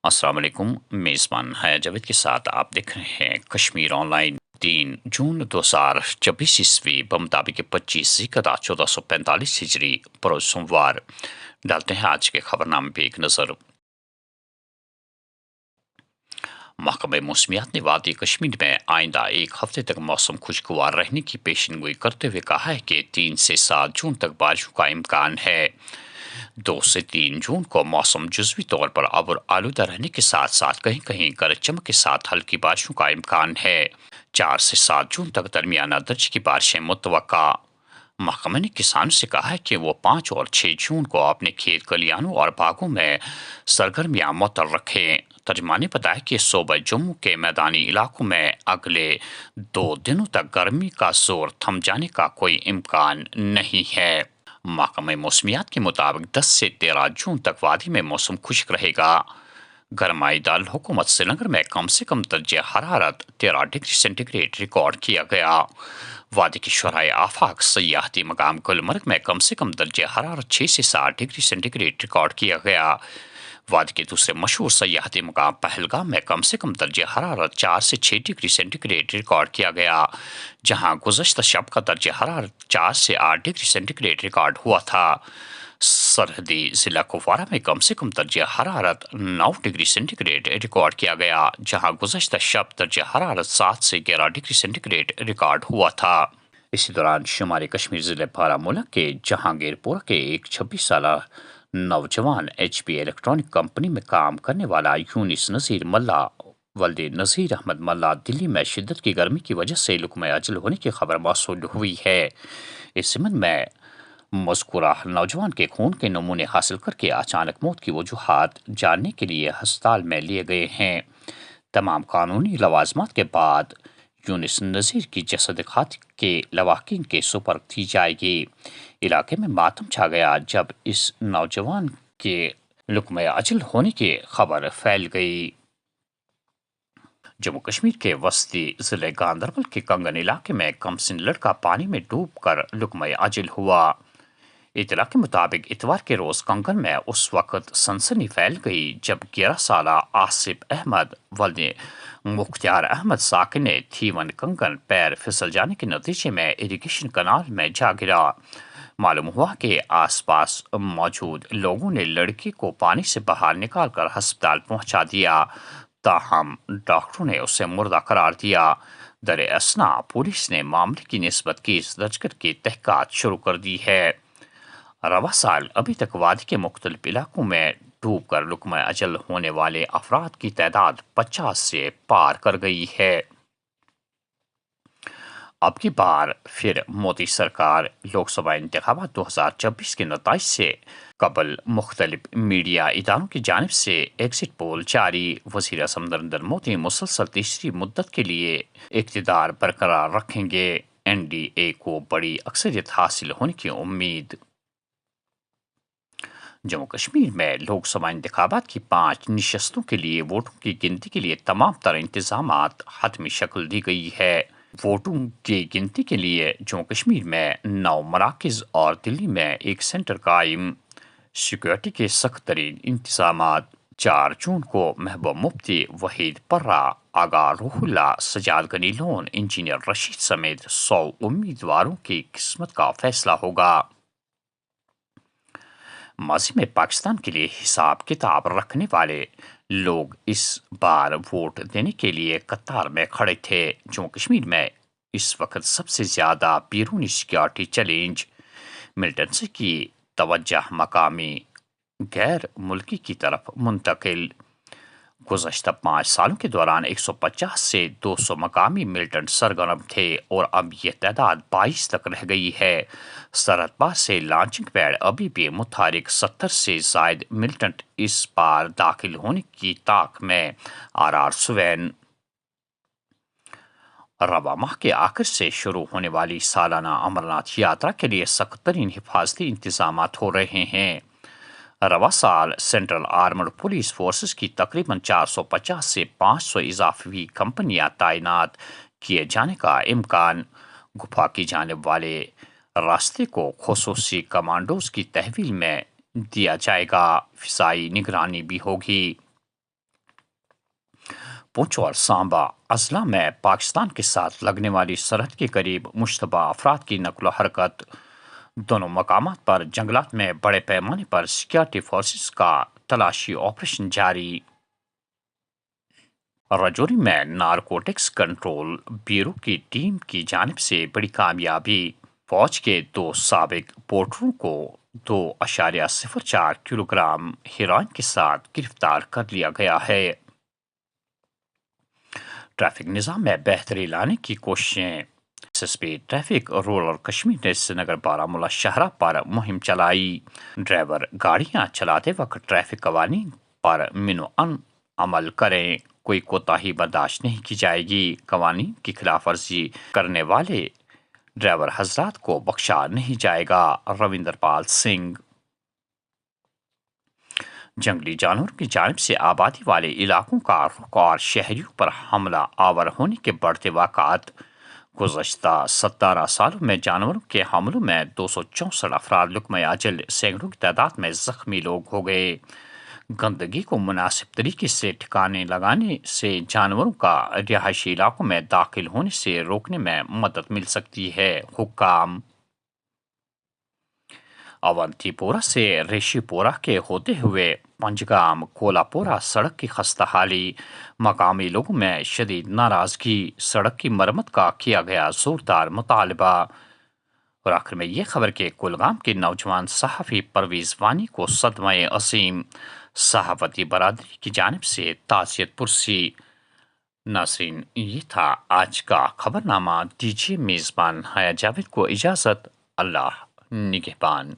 السلام علیکم، میزبان حیا جاوید کے ساتھ آپ دیکھ رہے ہیں کشمیر آن لائن۔ 3 جون 2026 بمطابق 25 ذی القعدہ 1445 ہجری بروز سوموار۔ ڈالتے ہیں آج کے خبرنامے پہ ایک نظر۔ محکمہ موسمیات نے وادی کشمیر میں آئندہ ایک ہفتے تک موسم خوشگوار رہنے کی پیشن گوئی کرتے ہوئے کہا ہے کہ 3 سے 7 جون تک بارشوں کا امکان ہے۔ 2 سے 3 جون کو موسم جزوی طور پر ابر آلودہ رہنے کے ساتھ ساتھ کہیں کہیں گرج چمک کے ساتھ ہلکی بارشوں کا امکان ہے۔ 4 سے 7 جون تک درمیانہ درجے کی بارشیں متوقع۔ محکمہ نے کسانوں سے کہا ہے کہ وہ 5 اور 6 جون کو اپنے کھیت کلیانوں اور باغوں میں سرگرمیاں معطل رکھیں۔ ترجمان نے بتایا کہ صوبہ جموں کے میدانی علاقوں میں اگلے 2 دنوں تک گرمی کا زور تھم جانے کا کوئی امکان نہیں ہے۔ محکمہ موسمیات کے مطابق 10 سے 13 جون تک وادی میں موسم خشک رہے گا۔ گرمائی دارالحکومت سری نگر میں کم سے کم درجہ حرارت 13 ڈگری سینٹی گریڈ ریکارڈ کیا گیا۔ وادی کے شرح آفاق سیاحتی مقام گلمرگ میں کم سے کم درجہ حرارت 6 سے 7 ڈگری سینٹی گریڈ ریکارڈ کیا گیا۔ وادی کے دوسرے مشہور سیاحتی مقام پہلگام میں کم سے کم درجہ حرارت 4 سے 6 ڈگری سینٹی گریڈ ریکارڈ کیا گیا، جہاں گزشتہ شب کا درجہ حرارت 4 سے 8 ڈگری سینٹی گریڈ ریکارڈ ہوا تھا۔ سرحدی ضلع کپوارہ میں کم سے کم درجہ حرارت 9 ڈگری سینٹی گریڈ ریکارڈ کیا گیا، جہاں گزشتہ شب درجہ حرارت 7 سے 11 ڈگری سینٹی گریڈ ریکارڈ ہوا تھا۔ اسی دوران شمالی کشمیر ضلع بارہمولہ کے جہانگیر پورہ کے ایک 26 سالہ نوجوان ایچ پی الیکٹرانک کمپنی میں کام کرنے والا یونس نذیر ملا ولد نذیر احمد ملا دلی میں شدت کی گرمی کی وجہ سے لقمہ اجل ہونے کی خبر موصول ہوئی ہے۔ اس ضمن میں مذکورہ نوجوان کے خون کے نمونے حاصل کر کے اچانک موت کی وجوہات جاننے کے لیے ہسپتال میں لیے گئے ہیں۔ تمام قانونی لوازمات کے بعد یونس نذیر کی جسد خاطر کے لواحقین کے سپرد کی جائے گی۔ علاقے میں ماتم چھا گیا جب اس نوجوان کے لقمہ اجل ہونے کی خبر پھیل گئی۔ جموں کشمیر کے وسطی ضلع گاندربل کے کنگن علاقے میں کم سن لڑکا پانی میں ڈوب کر لقمہ اجل ہوا۔ اطلاع کے مطابق اتوار کے روز کنگن میں اس وقت سنسنی پھیل گئی جب 11 سالہ آصف احمد ولد مختار احمد ساکن تھیون کنگن پیر پھسل جانے کے نتیجے میں اریگیشن کنال میں جا گرا۔ معلوم ہوا کہ آس پاس موجود لوگوں نے لڑکی کو پانی سے باہر نکال کر ہسپتال پہنچا دیا، تاہم ڈاکٹروں نے اسے مردہ قرار دیا۔ در اثنا پولیس نے معاملے کی نسبت کیس درج کر کے تحقیقات شروع کر دی ہے۔ رواں سال ابھی تک وادی کے مختلف علاقوں میں ڈوب کر لقمہ اجل ہونے والے افراد کی تعداد 50 سے پار کر گئی ہے۔ اب کی بار پھر مودی سرکار لوک سبھا انتخابات 2026 کے نتائج سے قبل مختلف میڈیا اداروں کی جانب سے ایگزٹ پول جاری۔ وزیر اعظم نریندر مودی مسلسل تیسری مدت کے لیے اقتدار برقرار رکھیں گے، این ڈی اے کو بڑی اکثریت حاصل ہونے کی امید۔ جموں کشمیر میں لوک سبھا انتخابات کی 5 نشستوں کے لیے ووٹوں کی گنتی کے لیے تمام تر انتظامات حتمی شکل دی گئی ہے۔ ووٹوں کی گنتی کے لیے جموں کشمیر میں 9 مراکز اور دلی میں ایک سینٹر قائم۔ سیکورٹی کے سخت ترین انتظامات۔ 4 جون کو محبوب مفتی، وحید پرہ، آغا روح اللہ، سجاد غنی لون، انجینئر رشید سمیت 100 امیدواروں کی قسمت کا فیصلہ ہوگا۔ ماضی میں پاکستان کے لیے حساب کتاب رکھنے والے لوگ اس بار ووٹ دینے کے لیے قطار میں کھڑے تھے۔ جموں کشمیر میں اس وقت سب سے زیادہ بیرونی سیکورٹی چیلنج۔ ملٹنسی کی توجہ مقامی غیر ملکی کی طرف منتقل۔ گزشتہ 5 سالوں کے دوران 150 سے 200 مقامی ملٹنٹ سرگرم تھے اور اب یہ تعداد 22 تک رہ گئی ہے۔ سرحد پار سے لانچنگ پیڈ ابھی بھی متحرک 70 سے زائد ملٹنٹ اس بار داخل ہونے کی طاق میں۔ آر سوین رواں ماہ کے آخر سے شروع ہونے والی سالانہ امرناتھ یاترا کے لیے سخت ترین حفاظتی انتظامات ہو رہے ہیں۔ رواں سال سینٹرل آرمڈ پولیس فورسز کی تقریباً 450 سے 500 اضافی کمپنیاں تعینات کیے جانے کا امکان۔ گفا کی جانب والے راستے کو خصوصی کمانڈوز کی تحویل میں دیا جائے گا۔ فضائی نگرانی بھی ہوگی۔ پونچھ اور سانبا اضلاع میں پاکستان کے ساتھ لگنے والی سرحد کے قریب مشتبہ افراد کی نقل و حرکت۔ دونوں مقامات پر جنگلات میں بڑے پیمانے پر سیکورٹی فورسز کا تلاشی آپریشن جاری۔ رجوری میں نارکوٹکس کنٹرول بیورو کی ٹیم کی جانب سے بڑی کامیابی، فوج کے 2 سابق پورٹروں کو 2.04 کلو گرام ہیروئن کے ساتھ گرفتار کر لیا گیا ہے۔ ٹریفک نظام میں بہتری لانے کی کوششیں۔ S S P traffic rural Kashmir نے سری نگر بارہمولہ شاہراہ پر مہم چلائی۔ ڈرائیور گاڑیاں چلاتے وقت ٹریفک قوانین پر منوعن عمل کریں، کوئی کوتاہی برداشت نہیں کی جائے گی۔ قوانین کی خلاف ورزی کرنے والے ڈرائیور حضرات کو بخشا نہیں جائے گا۔ روندر پال سنگھ۔ جنگلی جانوروں کی جانب سے آبادی والے علاقوں کا رخ اور شہریوں پر حملہ آور ہونے کے بڑھتے واقعات۔ گزشتہ 17 سالوں میں جانوروں کے حملوں میں 264 افراد لقمہ اجل، سینکڑوں کی تعداد میں زخمی لوگ ہو گئے۔ گندگی کو مناسب طریقے سے ٹھکانے لگانے سے جانوروں کا رہائشی علاقوں میں داخل ہونے سے روکنے میں مدد مل سکتی ہے۔ حکام۔ اونتی پورہ سے ریشی پورہ کے ہوتے ہوئے پنجگام کولہاپورہ سڑک کی خستہ حالی، مقامی لوگوں میں شدید ناراضگی، سڑک کی مرمت کا کیا گیا زوردار مطالبہ۔ اور آخر میں یہ خبر کہ کولگام کے نوجوان صحافی پرویز وانی کو صدمہ عظیم، صحافتی برادری کی جانب سے تعزیت پرسی۔ ناظرین، یہ تھا آج کا خبر نامہ۔ دیجیے میزبان حیا جاوید کو اجازت۔ اللہ نگہبان۔